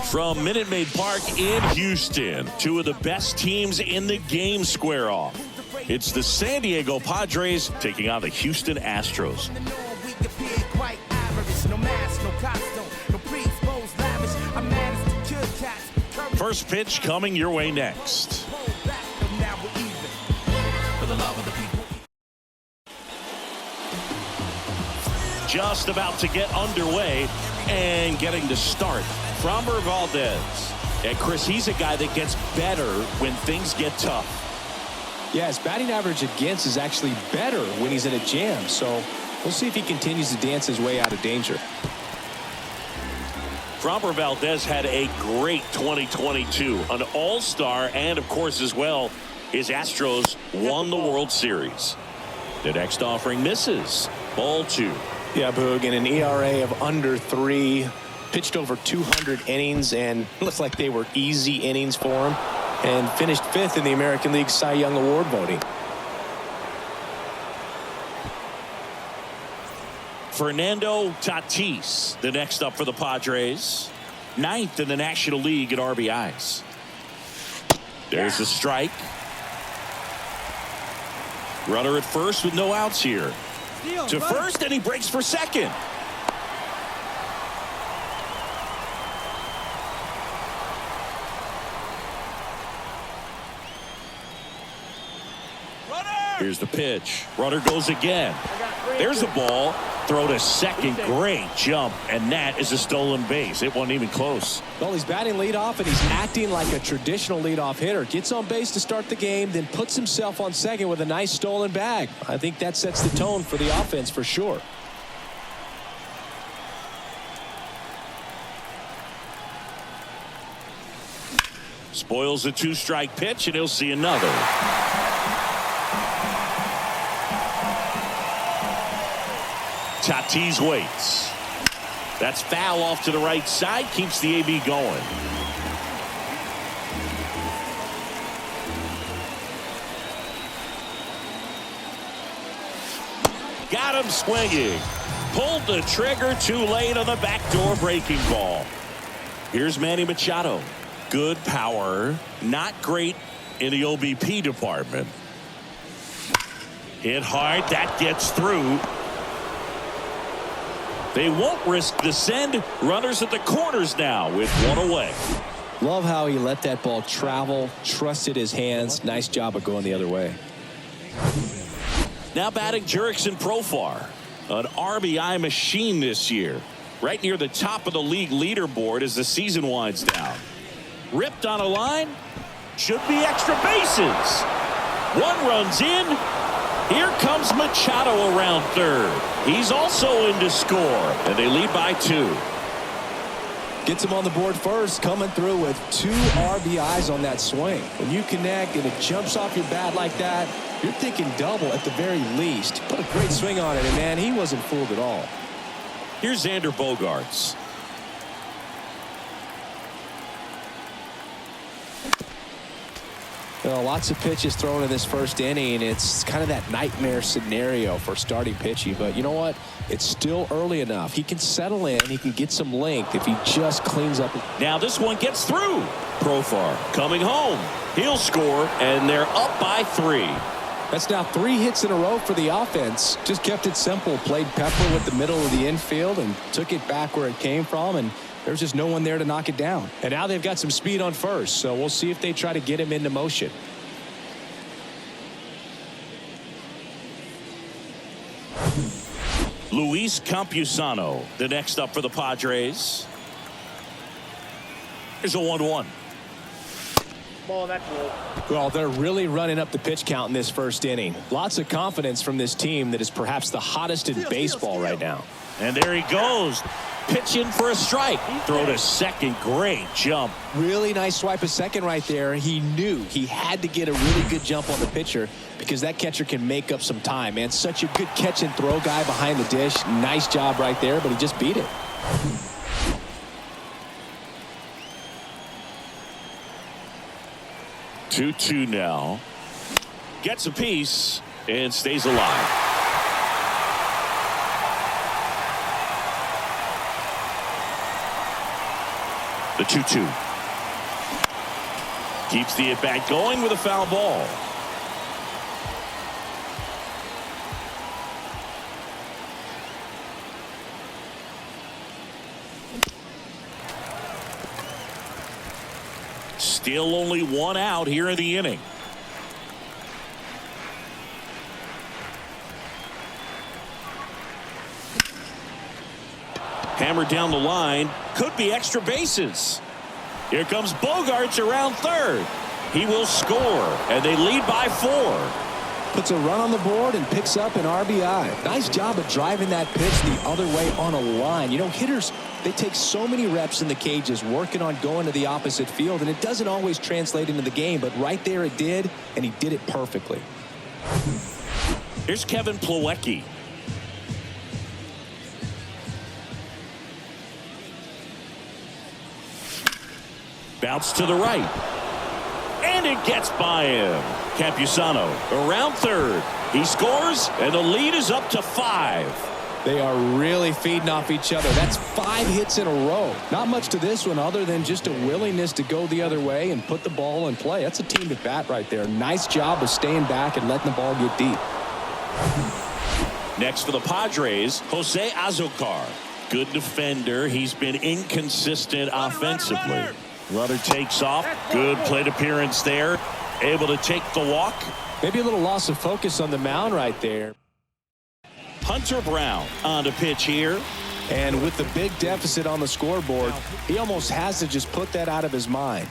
From Minute Maid Park in Houston, two of the best teams in the game square off. It's the San Diego Padres taking on the Houston Astros. First pitch coming your way next. Just about to get underway and getting to start. Framber Valdez. And Chris, he's a guy that gets better when things get tough. Yeah, his batting average against is actually better when he's in a jam. So we'll see if he continues to dance his way out of danger. Framber Valdez had a great 2022, an all-star, and of course as well, his Astros won the World Series. The next offering misses. Ball 2. Yeah, Boog, in an ERA of under 3, pitched over 200 innings, and looks like they were easy innings for him, and finished 5th in the American League Cy Young Award voting. Fernando Tatis, the next up for the Padres. 9th in the National League at RBIs. There's the strike. Runner at first with no outs here. To first, and he breaks for second. Here's the pitch. Runner goes again. There's the ball. Throw to second. Great jump. And that is a stolen base. It wasn't even close. Well, he's batting leadoff, and he's acting like a traditional leadoff hitter. Gets on base to start the game, then puts himself on second with a nice stolen bag. I think that sets the tone for the offense for sure. Spoils the 2-strike pitch, and he'll see another. Tatis waits. That's foul off to the right side. Keeps the AB going. Got him swinging. Pulled the trigger too late on the backdoor breaking ball. Here's Manny Machado. Good power. Not great in the OBP department. Hit hard. That gets through. They won't risk the send. Runners at the corners now with one away. Love how he let that ball travel, trusted his hands. Nice job of going the other way. Now batting Jurickson Profar, an RBI machine this year. Right near the top of the league leaderboard as the season winds down. Ripped on a line. Should be extra bases. One runs in. Here comes Machado around third. He's also in to score, and they lead by 2. Gets him on the board first, coming through with 2 RBIs on that swing. When you connect and it jumps off your bat like that, you're thinking double at the very least. Put a great swing on it, and man, he wasn't fooled at all. Here's Xander Bogaerts. Well, lots of pitches thrown in this first inning. It's kind of that nightmare scenario for starting pitching. But you know what? It's still early enough. He can settle in. He can get some length if he just cleans up. Now this one gets through. Profar coming home. He'll score, and they're up by 3. That's now 3 hits in a row for the offense. Just kept it simple. Played pepper with the middle of the infield and took it back where it came from. And there's just no one there to knock it down. And now they've got some speed on first, so we'll see if they try to get him into motion. Luis Campusano, the next up for the Padres. Here's a 1-1. Ball, that's low. Well, they're really running up the pitch count in this first inning. Lots of confidence from this team that is perhaps the hottest in baseball right now. And there he goes. Pitching for a strike. Throw to second. Great jump. Really nice swipe of second right there. He knew he had to get a really good jump on the pitcher because that catcher can make up some time, man. Such a good catch and throw guy behind the dish. Nice job right there, but he just beat it. Two now. Gets a piece and stays alive. The 2-2. Keeps the at-bat going with a foul ball. Still only one out here in the inning. Hammered down the line. Could be extra bases. Here comes Bogarts around third. He will score, and they lead by 4. Puts a run on the board and picks up an RBI. Nice job of driving that pitch the other way on a line. You know, hitters, they take so many reps in the cages working on going to the opposite field, and it doesn't always translate into the game, but right there it did, and he did it perfectly. Here's Kevin Plawecki. Bounce to the right. And it gets by him. Campusano around third. He scores, and the lead is up to 5. They are really feeding off each other. That's 5 hits in a row. Not much to this one other than just a willingness to go the other way and put the ball in play. That's a team at bat right there. Nice job of staying back and letting the ball get deep. Next for the Padres, Jose Azocar. Good defender. He's been inconsistent offensively. Runner takes off. Good plate appearance there. Able to take the walk. Maybe a little loss of focus on the mound right there. Hunter Brown on to pitch here. And with the big deficit on the scoreboard, he almost has to just put that out of his mind.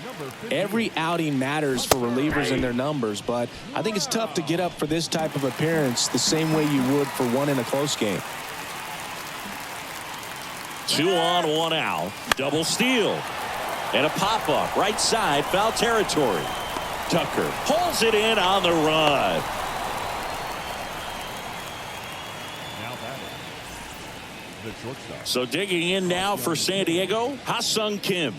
Every outing matters for relievers and their numbers, but I think it's tough to get up for this type of appearance the same way you would for one in a close game. 2 on, 1 out. Double steal. And a pop-up right side, foul territory. Tucker pulls it in on the run. So digging in now for San Diego, Ha-Sung Kim.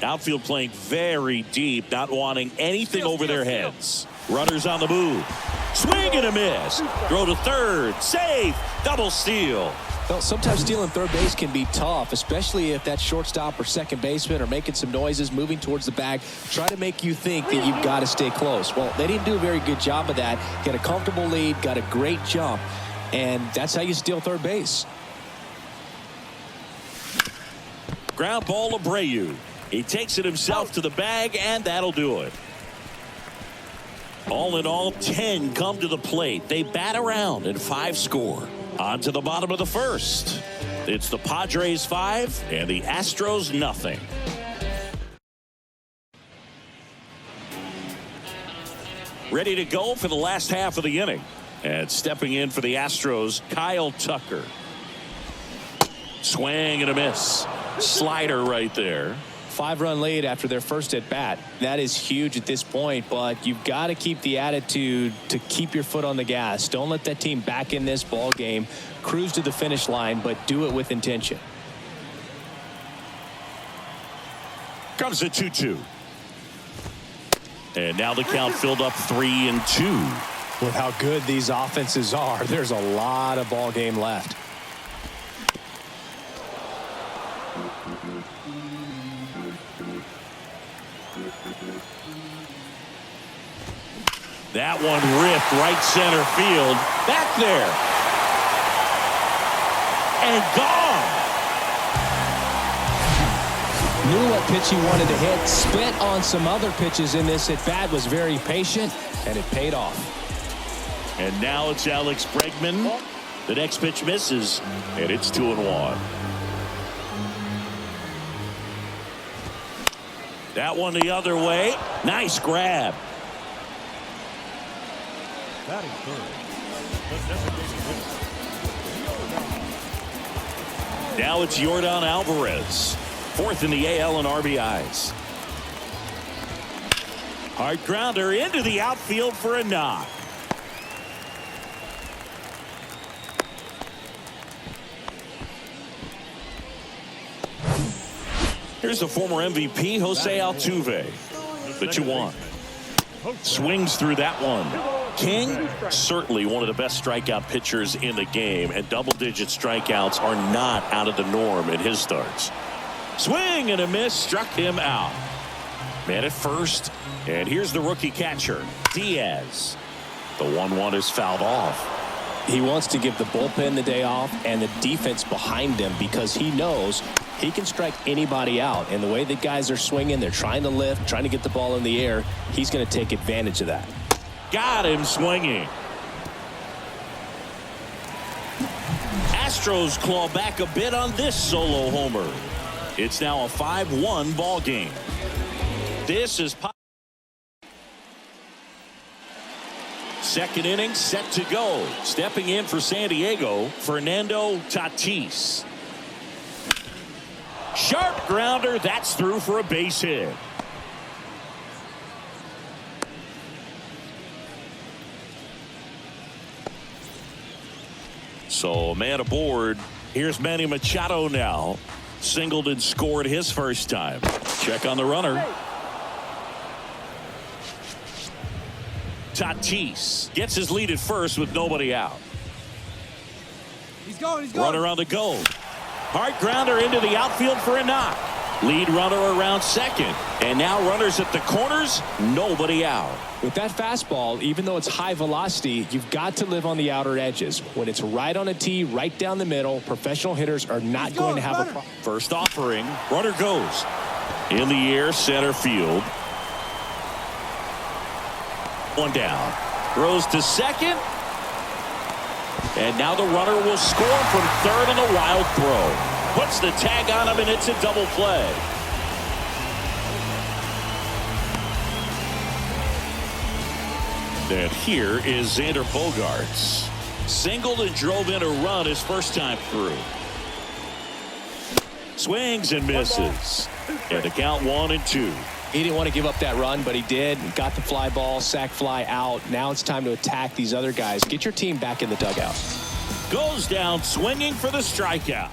Outfield playing very deep, not wanting anything over their heads. Runners on the move. Swing and a miss. Throw to third. Safe. Double steal. Well, sometimes stealing third base can be tough, especially if that shortstop or second baseman are making some noises, moving towards the bag, try to make you think that you've got to stay close. Well, they didn't do a very good job of that. Got a comfortable lead, got a great jump, and that's how you steal third base. Ground ball to Abreu. He takes it himself to the bag, and that'll do it. All in all, 10 come to the plate. They bat around and 5 score. On to the bottom of the first. It's the Padres 5 and the Astros nothing. Ready to go for the last half of the inning. And stepping in for the Astros, Kyle Tucker. Swing and a miss. Slider right there. 5-run lead after their first at bat. That is huge at this point, but you've got to keep the attitude to keep your foot on the gas. Don't let that team back in this ball game. Cruise to the finish line, but do it with intention. Comes the 2-2. And now the count filled up 3-2. With how good these offenses are, there's a lot of ball game left. That one ripped right center field. Back there. And gone. Knew what pitch he wanted to hit. Spent on some other pitches in this at bat. Was very patient, and it paid off. And now it's Alex Bregman. The next pitch misses, and it's 2-1. That one the other way. Nice grab. Now it's Yordan Alvarez. 4th in the AL in RBIs. Hard grounder into the outfield for a knock. Here's the former MVP, Jose Altuve. The 2-1. Swings through that one. King, certainly one of the best strikeout pitchers in the game, and double-digit strikeouts are not out of the norm in his starts. Swing and a miss, struck him out. Man at first, and here's the rookie catcher, Diaz. The 1-1 is fouled off. He wants to give the bullpen the day off and the defense behind him because he knows he can strike anybody out. And the way the guys are swinging, they're trying to lift, trying to get the ball in the air. He's going to take advantage of that. Got him swinging. Astros claw back a bit on this solo homer. It's now a 5-1 ball game. This is second inning set to go. Stepping in for San Diego, Fernando Tatis. Sharp grounder, that's through for a base hit. So a man aboard. Here's Manny Machado now. Singled and scored his first time. Check on the runner. Tatis gets his lead at first with nobody out. He's going. Runner on the go. Hard grounder into the outfield for a knock. Lead runner around second. And now runners at the corners. Nobody out. With that fastball, even though it's high velocity, you've got to live on the outer edges. When it's right on a tee, right down the middle, professional hitters are not going to have a problem. First offering. Runner goes. In the air, center field. One down. Throws to second. And now the runner will score from third on a wild throw. Puts the tag on him, and it's a double play. And here is Xander Bogaerts. Singled and drove in a run his first time through. Swings and misses. And the count 1-2. He didn't want to give up that run, but he did. Got the fly ball, sac fly out. Now it's time to attack these other guys. Get your team back in the dugout. Goes down swinging for the strikeout.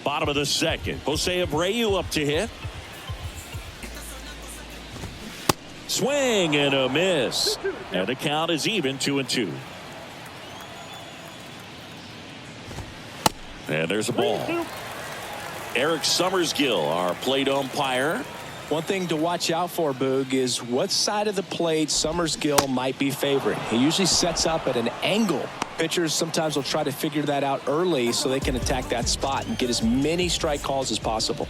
Bottom of the second. Jose Abreu up to hit. Swing and a miss. And the count is even 2-2. And there's a ball. Eric Summersgill, our plate umpire. One thing to watch out for, Boog, is what side of the plate Summersgill might be favoring. He usually sets up at an angle. Pitchers sometimes will try to figure that out early so they can attack that spot and get as many strike calls as possible.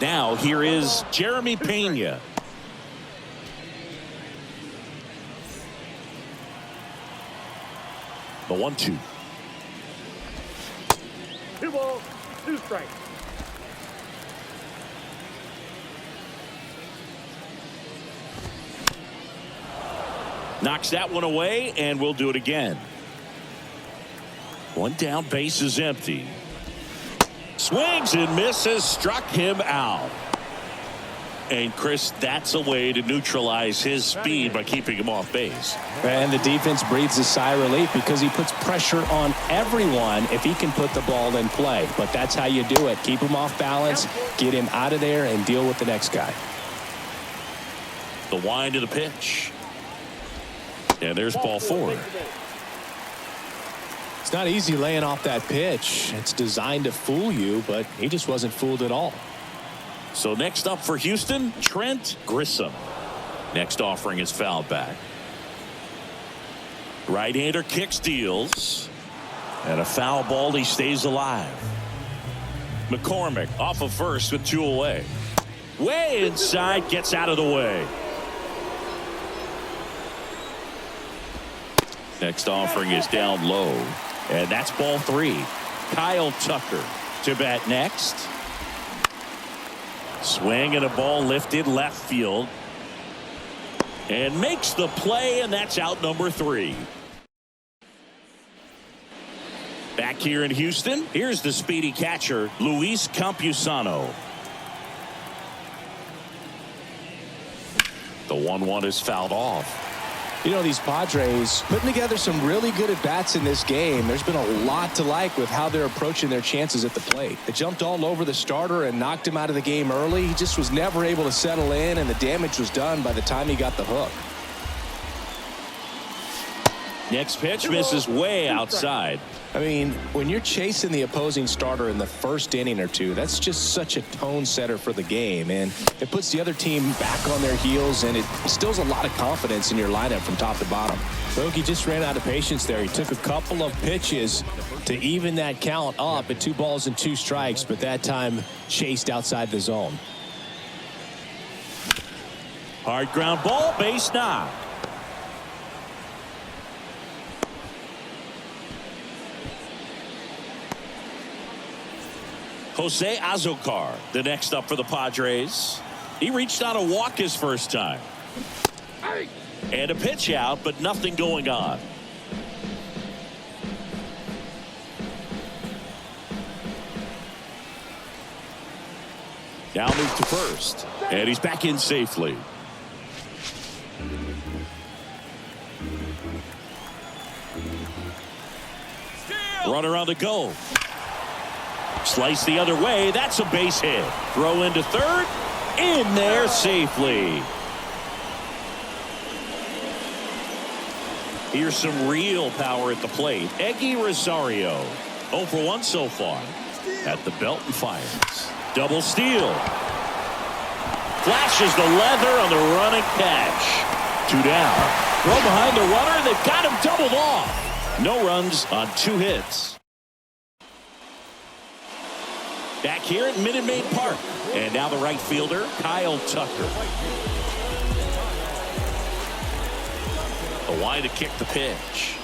Now here is Jeremy Pena. The 1-2. 2 balls, 2 strikes. Knocks that one away, and we'll do it again. One down, base is empty. Swings and misses, struck him out. And Chris, that's a way to neutralize his speed by keeping him off base. And the defense breathes a sigh of relief because he puts pressure on everyone if he can put the ball in play. But that's how you do it. Keep him off balance, get him out of there, and deal with the next guy. The wind of the pitch. And there's ball 4. It's not easy laying off that pitch. It's designed to fool you, but he just wasn't fooled at all. So next up for Houston, Trent Grisham. Next offering is fouled back. Right-hander kick steals. And a foul ball, he stays alive. McCormick off of first with 2 away. Way inside, gets out of the way. Next offering is down low. And that's ball 3. Kyle Tucker to bat next. Swing and a ball lifted left field. And makes the play, and that's out number 3. Back here in Houston, here's the speedy catcher, Luis Campusano. The 1-1 is fouled off. You know, these Padres putting together some really good at-bats in this game. There's been a lot to like with how they're approaching their chances at the plate. They jumped all over the starter and knocked him out of the game early. He just was never able to settle in, and the damage was done by the time he got the hook. Next pitch misses way outside. I mean, when you're chasing the opposing starter in the first inning or two, that's just such a tone setter for the game, and it puts the other team back on their heels, and it instills a lot of confidence in your lineup from top to bottom. Bogey just ran out of patience there. He took a couple of pitches to even that count up at 2 balls and 2 strikes, but that time chased outside the zone. Hard ground ball, base knock. Jose Azocar, the next up for the Padres. He reached on a walk his first time. And a pitch out, but nothing going on. Now move to first. And he's back in safely. Runner on the go. Slice the other way. That's a base hit. Throw into third. In there safely. Here's some real power at the plate. Eggy Rosario. 0 for 1 so far. At the belt and fires. Double steal. Flashes the leather on the running catch. 2 down. Throw behind the runner. They've got him doubled off. No runs on 2 hits. Back here at Minute Maid Park. And now the right fielder, Kyle Tucker. A wide to kick the pitch.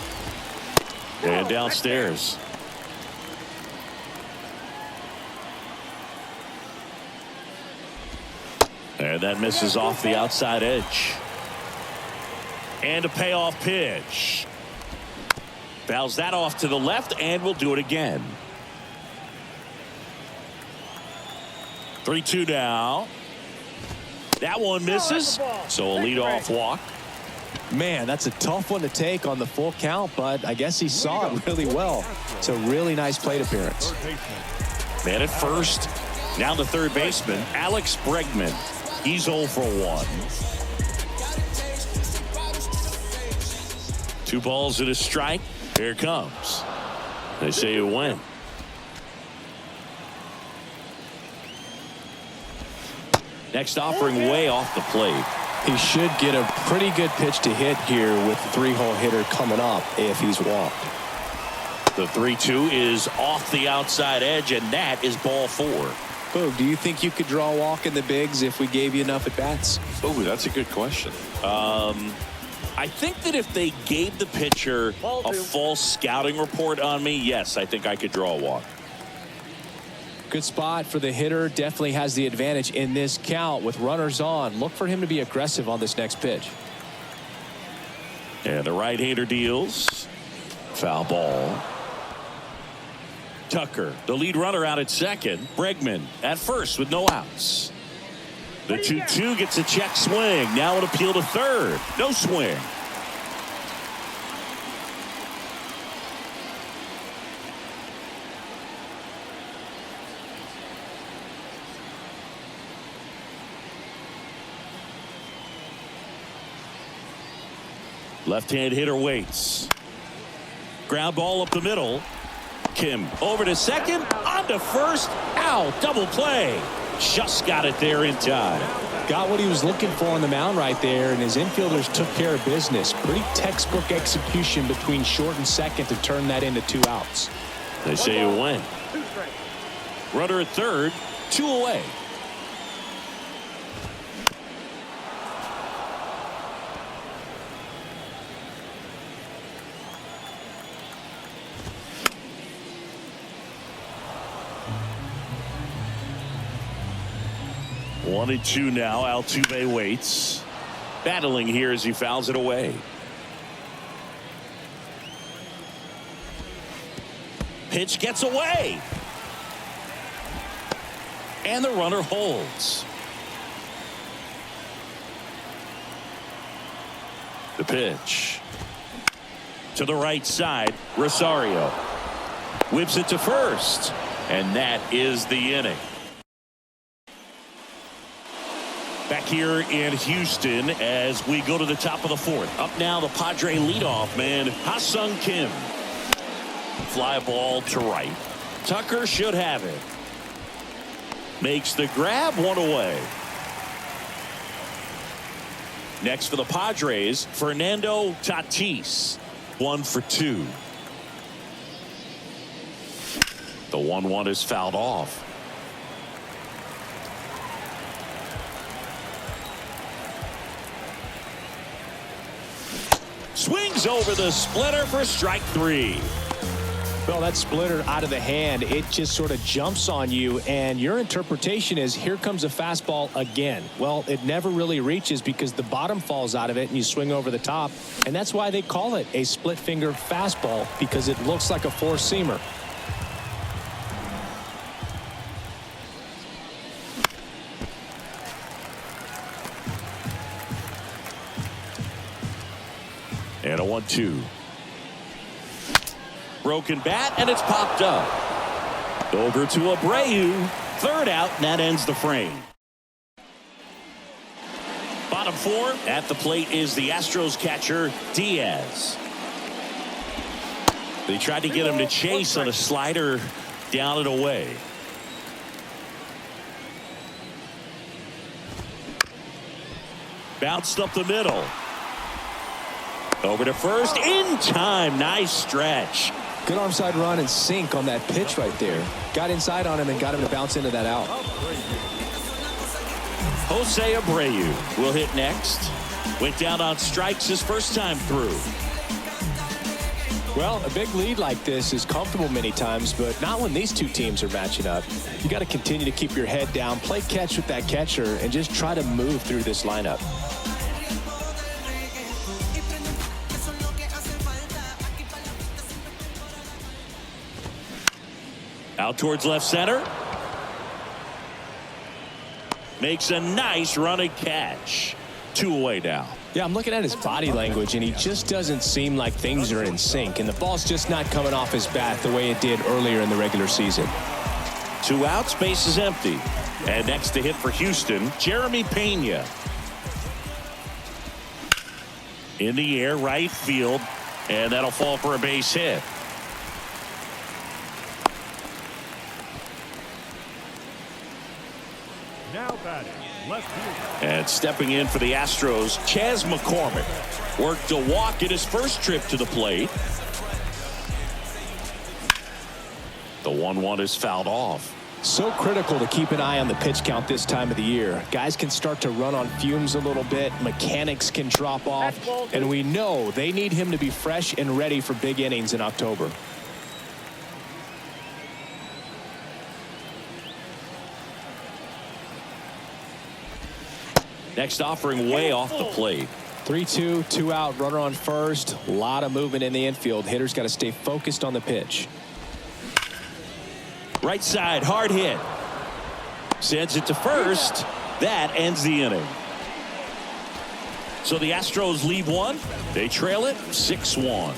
And downstairs. And that misses off the outside edge. And a payoff pitch. Fouls that off to the left, and we'll do it again. 3-2 now. That one misses. So a leadoff walk. Man, that's a tough one to take on the full count, but I guess he saw it really well. It's a really nice plate appearance. Man at first. Now the third baseman, Alex Bregman. He's 0 for 1. 2 balls and a strike. Here it comes. They say it went. Next offering way off the plate. He should get a pretty good pitch to hit here with the 3-hole hitter coming up if he's walked. The 3-2 is off the outside edge, and that is ball 4. Boog, do you think you could draw a walk in the bigs if we gave you enough at bats? Oh, that's a good question. I think that if they gave the pitcher a false scouting report on me, yes, I think I could draw a walk. Good spot for the hitter. Definitely has the advantage in this count with runners on. Look for him to be aggressive on this next pitch. And the right-hander deals. Foul ball. Tucker, the lead runner, out at second. Bregman at first with no outs. The 2-2 gets a check swing. Now an appeal to third. No swing. Left-hand hitter waits. Ground ball up the middle. Kim over to second, on to first, out, double play. Just got it there in time. Got what he was looking for on the mound right there, and his infielders took care of business. Pretty textbook execution between short and second to turn that into 2 outs. They say it went. Runner at third, 2 away. One and 2 now. Altuve waits. Battling here as he fouls it away. Pitch gets away. And the runner holds. The pitch. To the right side. Rosario. Whips it to first. And that is the inning. Back here in Houston as we go to the top of the 4th. Up now the Padre leadoff man, Ha-Sung Kim. Fly ball to right. Tucker should have it. Makes the grab, one away. Next for the Padres, Fernando Tatis. 1 for 2. The 1-1 is fouled off. Swings over the splitter for strike 3. Well, that splitter out of the hand, it just sort of jumps on you, and your interpretation is here comes a fastball again. Well, it never really reaches because the bottom falls out of it and you swing over the top, and that's why they call it a split finger fastball, because it looks like a four-seamer. And a 1-2. Broken bat, and it's popped up. Over to Abreu. Third out, and that ends the frame. Bottom 4 at the plate is the Astros catcher, Diaz. They tried to get him to chase on a slider down and away. Bounced up the middle. Over to first, in time. Nice stretch. Good arm side run and sink on that pitch right there. Got inside on him and got him to bounce into that out. Jose Abreu will hit next. Went down on strikes his first time through. Well, a big lead like this is comfortable many times, but not when these two teams are matching up. You got to continue to keep your head down, play catch with that catcher, and just try to move through this lineup. Out towards left center. Makes a nice running catch. 2 away now. Yeah, I'm looking at his body language, and he just doesn't seem like things are in sync, and the ball's just not coming off his bat the way it did earlier in the regular season. 2 outs, base is empty. And next to hit for Houston, Jeremy Pena. In the air, right field, and that'll fall for a base hit. Now batting, left field. And stepping in for the Astros, Chas McCormick worked a walk in his first trip to the plate. The 1-1 is fouled off. So critical to keep an eye on the pitch count this time of the year. Guys can start to run on fumes a little bit. Mechanics can drop off. And we know they need him to be fresh and ready for big innings in October. Next offering way off the plate. 3-2, 2 out, runner on first. A lot of movement in the infield. Hitters got to stay focused on the pitch. Right side, hard hit. Sends it to first. That ends the inning. So the Astros lead 1. They trail it 6-1.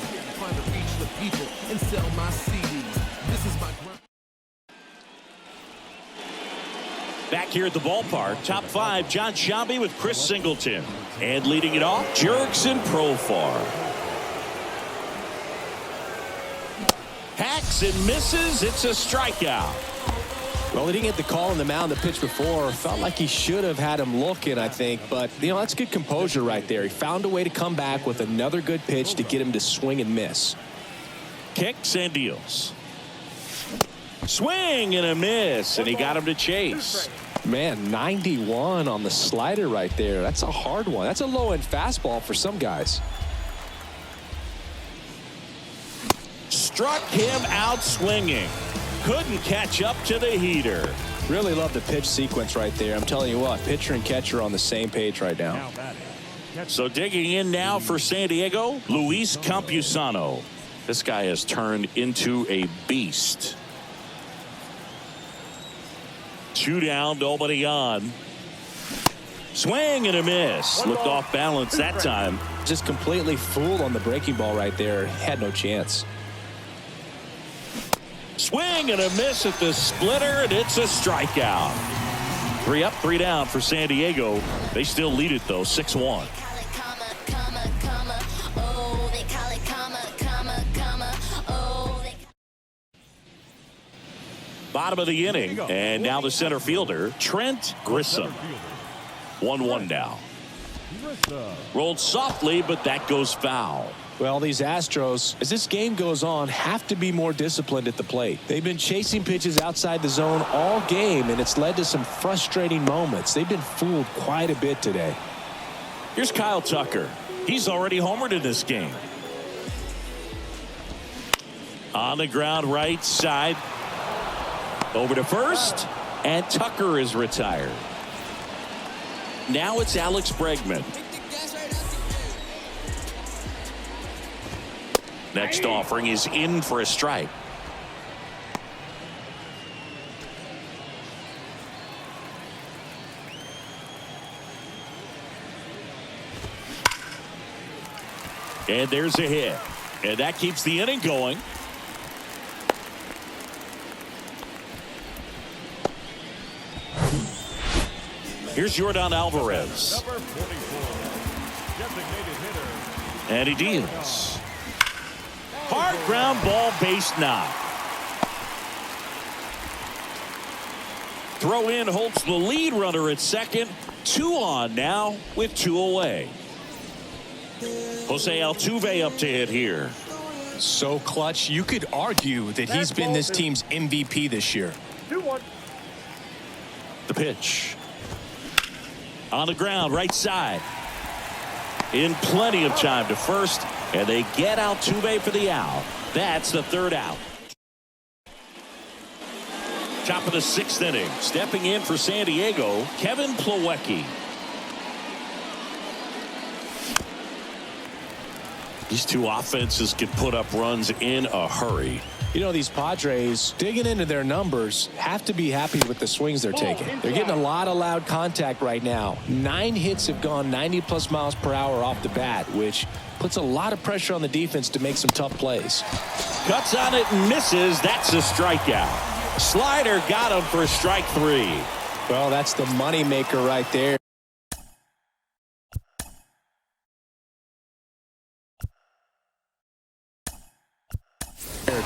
Back here at the ballpark, top 5, John Sciambi with Chris Singleton. And leading it off, Jurickson Profar. Hacks and misses. It's a strikeout. Well, he didn't get the call on the mound the pitch before. Felt like he should have had him looking, I think. But, that's good composure right there. He found a way to come back with another good pitch to get him to swing and miss. Kicks and deals. Swing and a miss, and he got him to chase. Man, 91 on the slider right there. That's a hard one. That's a low-end fastball for some guys. Struck him out swinging. Couldn't catch up to the heater. Really love the pitch sequence right there. I'm telling you what, pitcher and catcher on the same page right now. So digging in now for San Diego, Luis Campusano. This guy has turned into a beast. 2 down, nobody on. Swing and a miss. Looked off balance that time. Just completely fooled on the breaking ball right there. Had no chance. Swing and a miss at the splitter, and it's a strikeout. 3 up, 3 down for San Diego. They still lead it, though, 6-1. Bottom of the inning, and now the center fielder, Trent Grissom. 1-1 now. Rolled softly, but that goes foul. Well, these Astros, as this game goes on, have to be more disciplined at the plate. They've been chasing pitches outside the zone all game, and it's led to some frustrating moments. They've been fooled quite a bit today. Here's Kyle Tucker. He's already homered in this game. On the ground, right side. Over to first, and Tucker is retired. Now it's Alex Bregman. Next offering is in for a strike. And there's a hit. And that keeps the inning going. Here's Yordan Alvarez. Number 44, designated hitter. And he deals. Hard ground ball, base knock. Throw in holds the lead runner at second. 2 on now with 2 away. Jose Altuve up to hit here. So clutch, you could argue that he's been this team's MVP this year. 2-1. The pitch. On the ground, right side. In plenty of time to first, and they get Altuve for the out. That's the 3rd out. Top of the 6th inning. Stepping in for San Diego, Kevin Plawecki. These two offenses can put up runs in a hurry. You know, these Padres, digging into their numbers, have to be happy with the swings they're taking. They're getting a lot of loud contact right now. 9 hits have gone 90+ miles per hour off the bat, which puts a lot of pressure on the defense to make some tough plays. Cuts on it and misses. That's a strikeout. Slider got him for strike 3. Well, that's the moneymaker right there.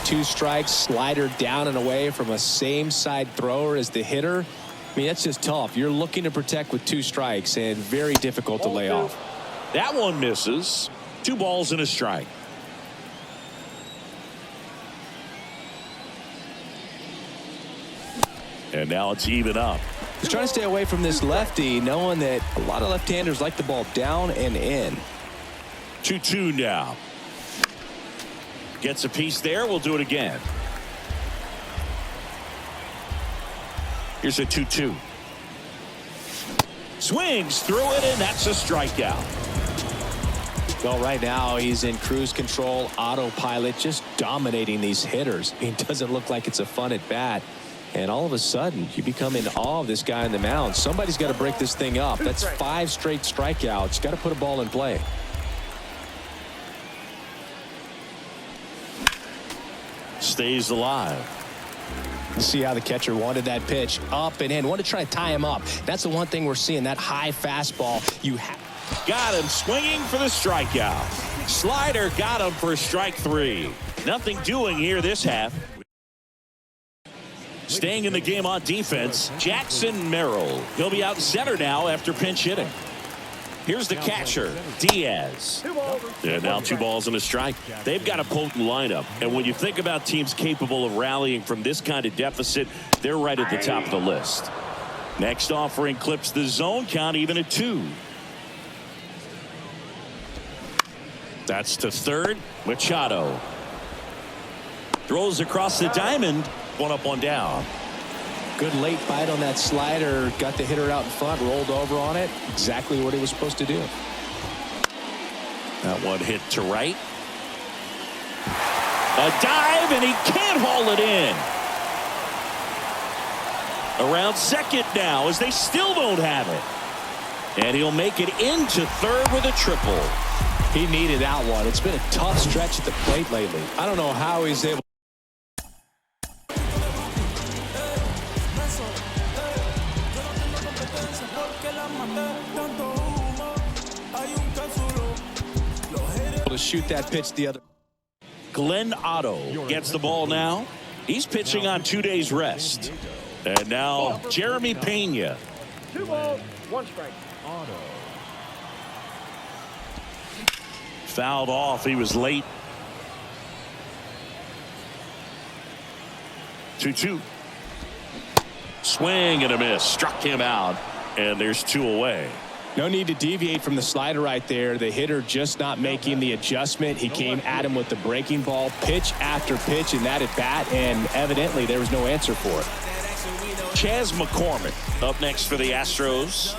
2 strikes, slider down and away from a same side thrower as the hitter. I mean, that's just tough. You're looking to protect with 2 strikes and very difficult to lay off. That one misses. 2 balls and a strike. And now it's even up. He's trying to stay away from this lefty, knowing that a lot of left-handers like the ball down and in. 2-2 now. Gets a piece there. We'll do it again. Here's a 2-2. Swings through it, and that's a strikeout. Well, right now he's in cruise control, autopilot, just dominating these hitters. It doesn't look like it's a fun at bat. And all of a sudden, you become in awe of this guy on the mound. Somebody's got to break this thing up. That's 5 straight strikeouts. Got to put a ball in play. Stays alive. See how the catcher wanted that pitch up and in. Wanted to try to tie him up. That's the one thing we're seeing, that high fastball. Got him swinging for the strikeout. Slider got him for strike 3. Nothing doing here this half. Staying in the game on defense, Jackson Merrill. He'll be out center now after pinch hitting. Here's the catcher, Diaz. And now 2 balls and a strike. They've got a potent lineup. And when you think about teams capable of rallying from this kind of deficit, they're right at the top of the list. Next offering clips the zone count even at 2. That's to third. Machado. Throws across the diamond. 1 up, 1 down. Good late bite on that slider. Got the hitter out in front, rolled over on it. Exactly what he was supposed to do. That one hit to right. A dive, and he can't haul it in. Around second now as they still don't have it. And he'll make it into third with a triple. He needed that one. It's been a tough stretch at the plate lately. I don't know how he's able to shoot that pitch the other. Glenn Otto gets the ball now. He's pitching on 2 days rest. And now Jeremy Pena. 2 balls, 1 strike. Fouled off. He was late. 2-2. Swing and a miss. Struck him out. And there's 2 away. No need to deviate from the slider right there. The hitter just not making the adjustment. He came at him with the breaking ball, pitch after pitch in that at bat, and evidently there was no answer for it. Chas McCormick up next for the Astros.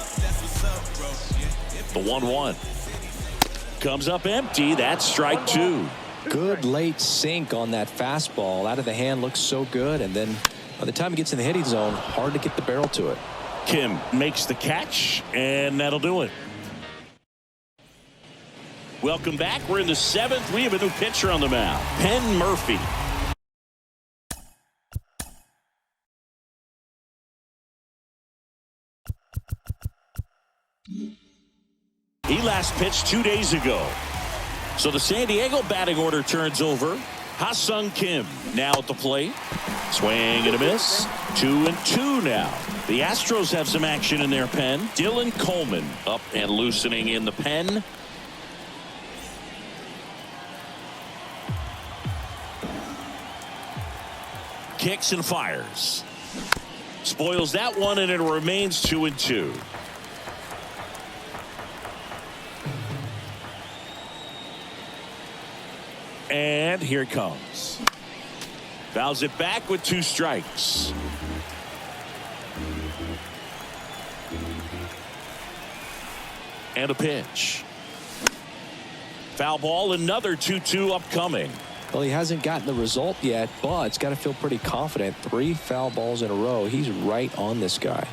The 1-1 comes up empty. That's strike 2. Good late sink on that fastball. Out of the hand, looks so good, and then by the time it gets in the hitting zone, hard to get the barrel to it. Kim makes the catch, and that'll do it. Welcome back. We're in the 7th. We have a new pitcher on the mound, Penn Murphy. He last pitched 2 days ago. So the San Diego batting order turns over. Ha-Sung Kim now at the plate. Swing and a miss. 2-2 now. The Astros have some action in their pen. Dylan Coleman up and loosening in the pen. Kicks and fires. Spoils that one, and it remains 2-2. And here it comes. Fouls it back with 2 strikes. And a pitch. Foul ball, another 2-2 upcoming. Well, he hasn't gotten the result yet, but it's got to feel pretty confident. 3 foul balls in a row. He's right on this guy.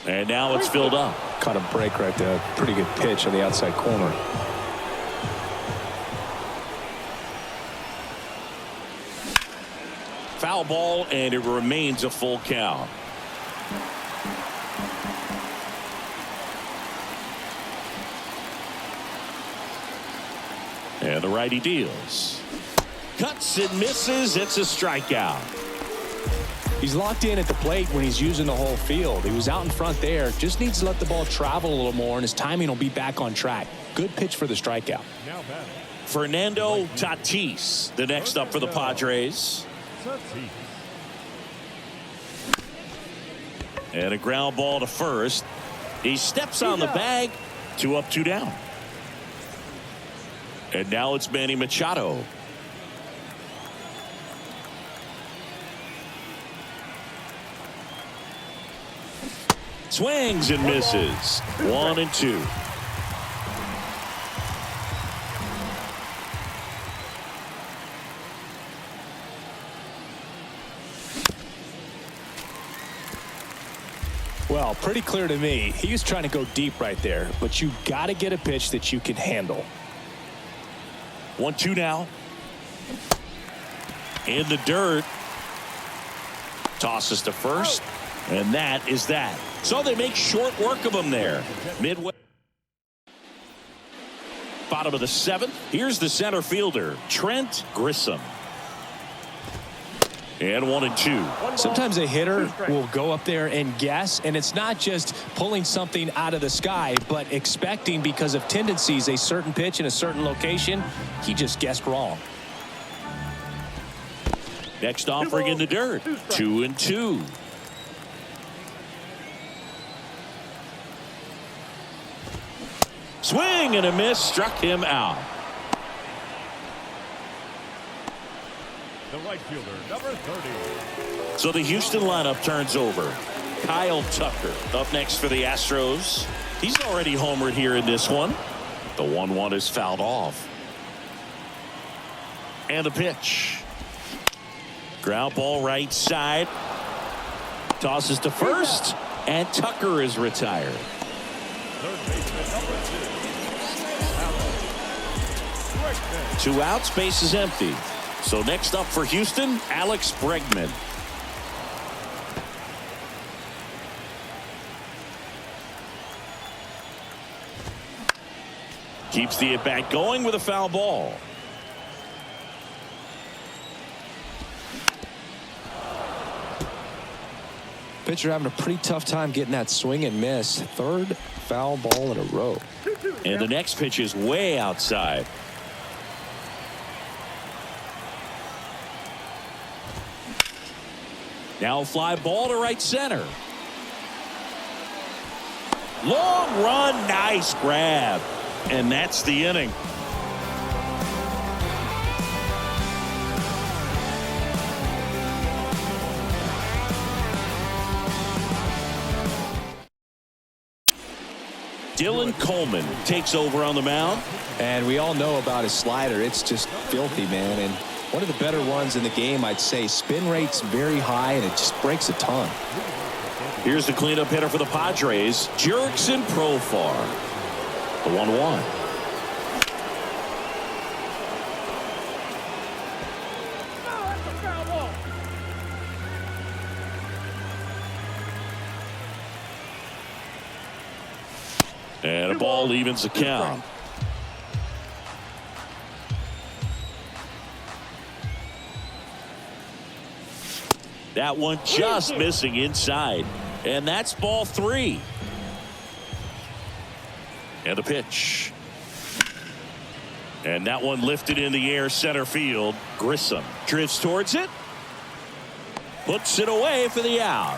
And now it's filled up. Caught a break right there. Pretty good pitch on the outside corner. Foul ball, and it remains a full count. And the righty deals. Cuts and misses. It's a strikeout. He's locked in at the plate when he's using the whole field. He was out in front there. Just needs to let the ball travel a little more, and his timing will be back on track. Good pitch for the strikeout. Fernando Tatis, the next up for the Padres. And a ground ball to first. He steps on the bag. 2 up, 2 down. And now it's Manny Machado. Swings and misses. 1-2. Well, pretty clear to me. He was trying to go deep right there, but you got to get a pitch that you can handle. 1-2 now. In the dirt. Tosses to first. And that is that. So they make short work of him there. Midway. Bottom of the 7th. Here's the center fielder, Trent Grissom. And 1-2. Sometimes a hitter will go up there and guess, and it's not just pulling something out of the sky, but expecting because of tendencies a certain pitch in a certain location. He just guessed wrong. Next offering in the dirt. 2-2. Swing and a miss. Struck him out. The right fielder, number 30. So the Houston lineup turns over. Kyle Tucker up next for the Astros. He's already homered here in this one. The 1-1 is fouled off. And a pitch. Ground ball right side. Tosses to first. And Tucker is retired. Third baseman, number 2. 2 outs, base is empty. So next up for Houston, Alex Bregman. Keeps the at-bat going with a foul ball. pitcher having a pretty tough time getting that swing and miss. Third foul ball in a row. And the next pitch is way outside. Now a fly ball to right center. Long run, nice grab. And that's the inning. Dylan Coleman takes over on the mound. And we all know about his slider. It's just filthy, man. And one of the better ones in the game, I'd say. Spin rate's very high, and it just breaks a ton. Here's the cleanup hitter for the Padres, Jurickson Profar. The 1-1. And a ball evens the count. That one just missing inside. And that's ball 3. And the pitch. And that one lifted in the air center field. Grissom drifts towards it. Puts it away for the out.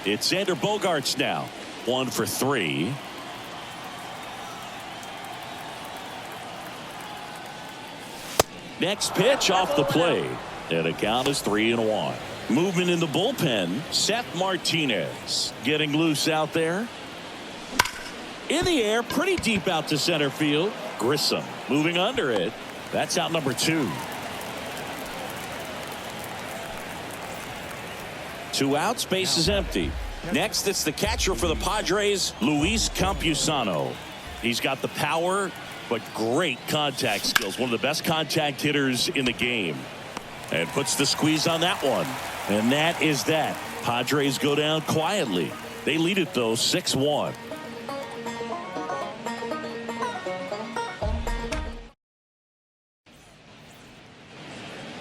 It's Xander Bogaerts now. 1 for 3. Next pitch off the plate. And the count is 3-1. Movement in the bullpen. Seth Martinez getting loose out there. In the air, pretty deep out to center field. Grissom moving under it. That's out number 2. 2 outs, base is empty. Next, it's the catcher for the Padres, Luis Campusano. He's got the power, but great contact skills. One of the best contact hitters in the game. And puts the squeeze on that one. And that is that. Padres go down quietly. They lead it, though, 6-1.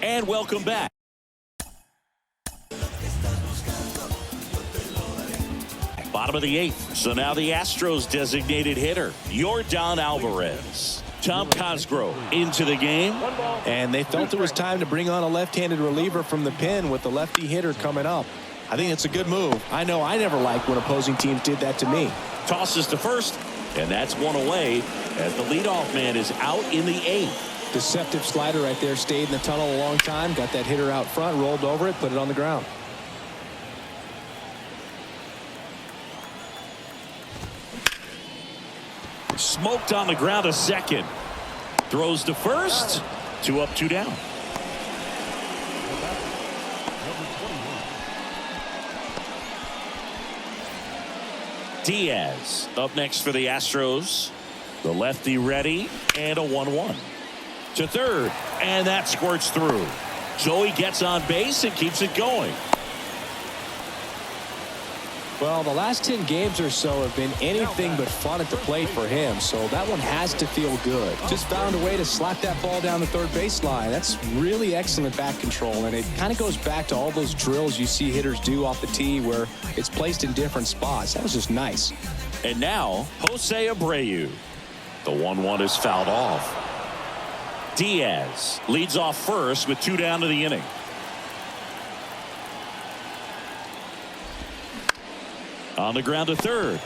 And welcome back. Bottom of the 8th. So now the Astros designated hitter, Yordan Alvarez. Tom Cosgrove into the game. And they felt it was time to bring on a left-handed reliever from the pen with the lefty hitter coming up. I think it's a good move. I know I never liked when opposing teams did that to me. Tosses to first, and that's one away as the leadoff man is out in the 8th. Deceptive slider right there. Stayed in the tunnel a long time. Got that hitter out front, rolled over it, put it on the ground. Smoked on the ground a second. Throws to first. 2 up, 2 down. Diaz up next for the Astros. The lefty ready, and a 1-1. To third, and that squirts through. So he gets on base and keeps it going. Well, the last 10 games or so have been anything but fun at the plate for him, so that one has to feel good. Just found a way to slap that ball down the third baseline. That's really excellent bat control, and it kind of goes back to all those drills you see hitters do off the tee where it's placed in different spots. That was just nice. And now, Jose Abreu. The 1-1 is fouled off. Diaz leads off first with 2 down to the inning. On the ground to third.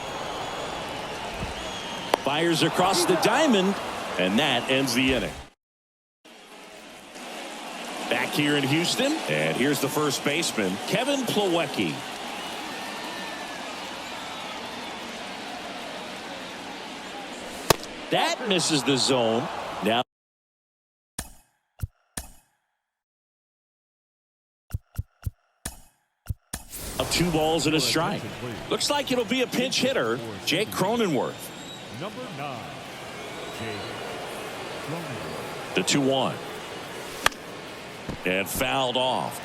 Fires across the diamond, and that ends the inning. Back here in Houston, and here's the first baseman, Kevin Plawecki. That misses the zone. Now of 2 balls and a strike. Looks like it'll be a pinch hitter, Jake Cronenworth. Number 9, Jake Cronenworth. The 2-1. And fouled off.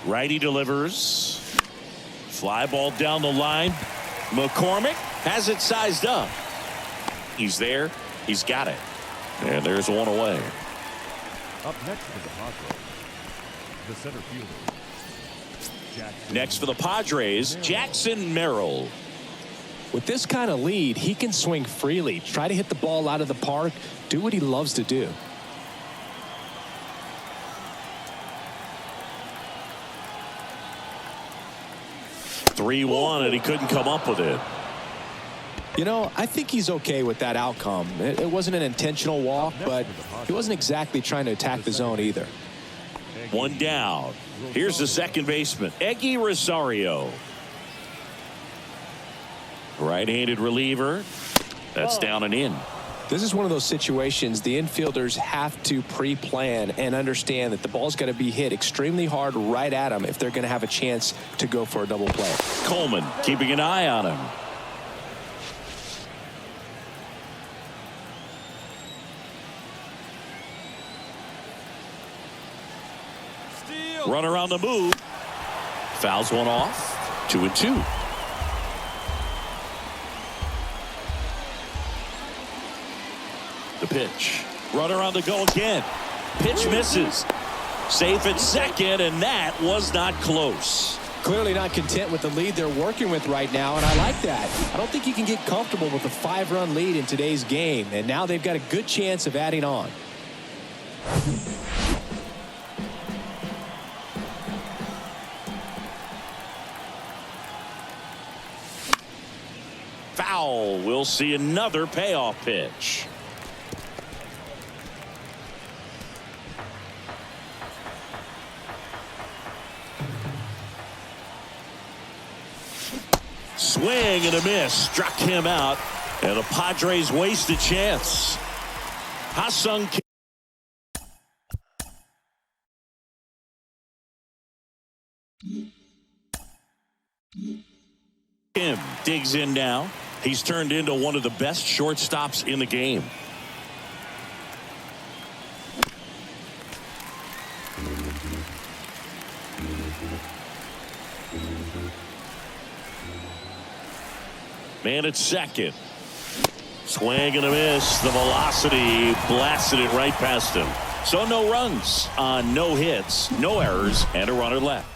Righty delivers. Fly ball down the line. McCormick has it sized up. He's there. He's got it. And there's one away. Up next for the Padres, the center fielder. Jackson. Next for the Padres, Jackson Merrill. With this kind of lead, he can swing freely, try to hit the ball out of the park, do what he loves to do. (3-1) and he couldn't come up with it. You know, I think he's okay with that outcome. It wasn't an intentional walk, but he wasn't exactly trying to attack the zone either. One down. Here's the second baseman, Eggy Rosario. Right-handed reliever. That's down and in. This is one of those situations the infielders have to pre-plan and understand that the ball's got to be hit extremely hard right at them if they're going to have a chance to go for a double play. Coleman keeping an eye on him. Runner on the move. Fouls one off. 2-2. The pitch. Runner on the go again. Pitch misses. Safe at second, and that was not close. Clearly not content with the lead they're working with right now, and I like that. I don't think you can get comfortable with a 5-run lead in today's game, and now they've got a good chance of adding on. Foul. We'll see another payoff pitch. Swing and a miss. Struck him out. And the Padres waste a chance. Ha-Sung Kim digs in now. He's turned into one of the best shortstops in the game. Man at second. Swing and a miss. The velocity blasted it right past him. So no runs on no hits, no errors, and a runner left.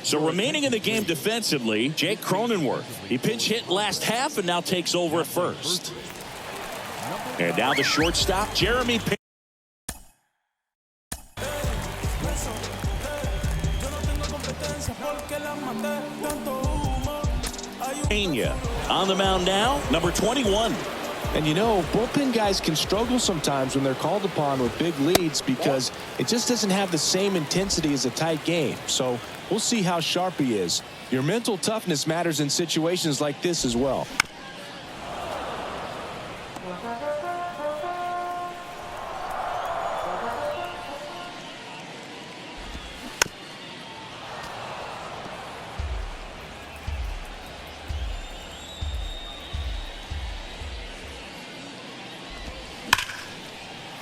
So remaining in the game defensively, Jake Cronenworth. He pinch hit last half and now takes over at first. And now the shortstop, Jeremy Pena on the mound now, number 21. And you know, bullpen guys can struggle sometimes when they're called upon with big leads because it just doesn't have the same intensity as a tight game. So we'll see how sharp he is. Your mental toughness matters in situations like this as well.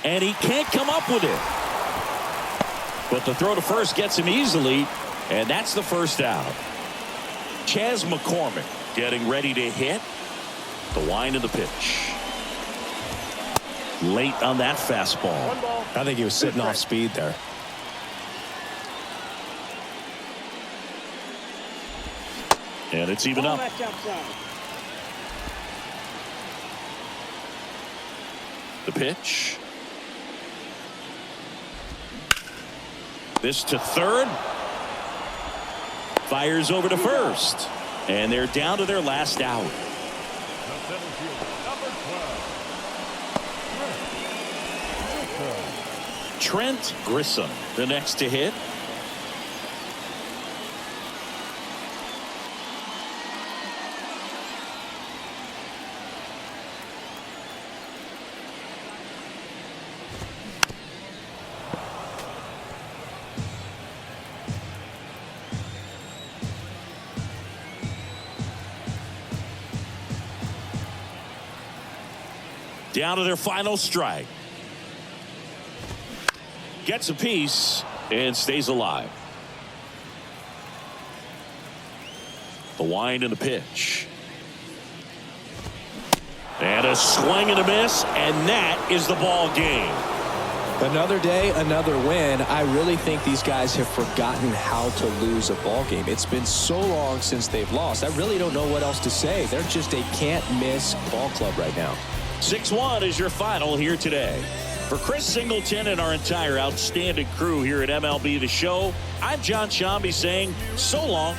And he can't come up with it. But the throw to first gets him easily, and that's the first out. Chas McCormick getting ready to hit. The wind of the pitch. Late on that fastball. I think he was sitting off speed there. And it's even up. The pitch. This to third. Fires over to first. And they're down to their last out. The center fielder, number 12. Trent Grissom, the next to hit. Down to their final strike. Gets a piece and stays alive. The wind and the pitch. And a swing and a miss, and that is the ball game. Another day, another win. I really think these guys have forgotten how to lose a ball game. It's been so long since they've lost. I really don't know what else to say. They're just a can't-miss ball club right now. 6-1 is your final here today. For Chris Singleton and our entire outstanding crew here at MLB The Show, I'm John Shambi saying so long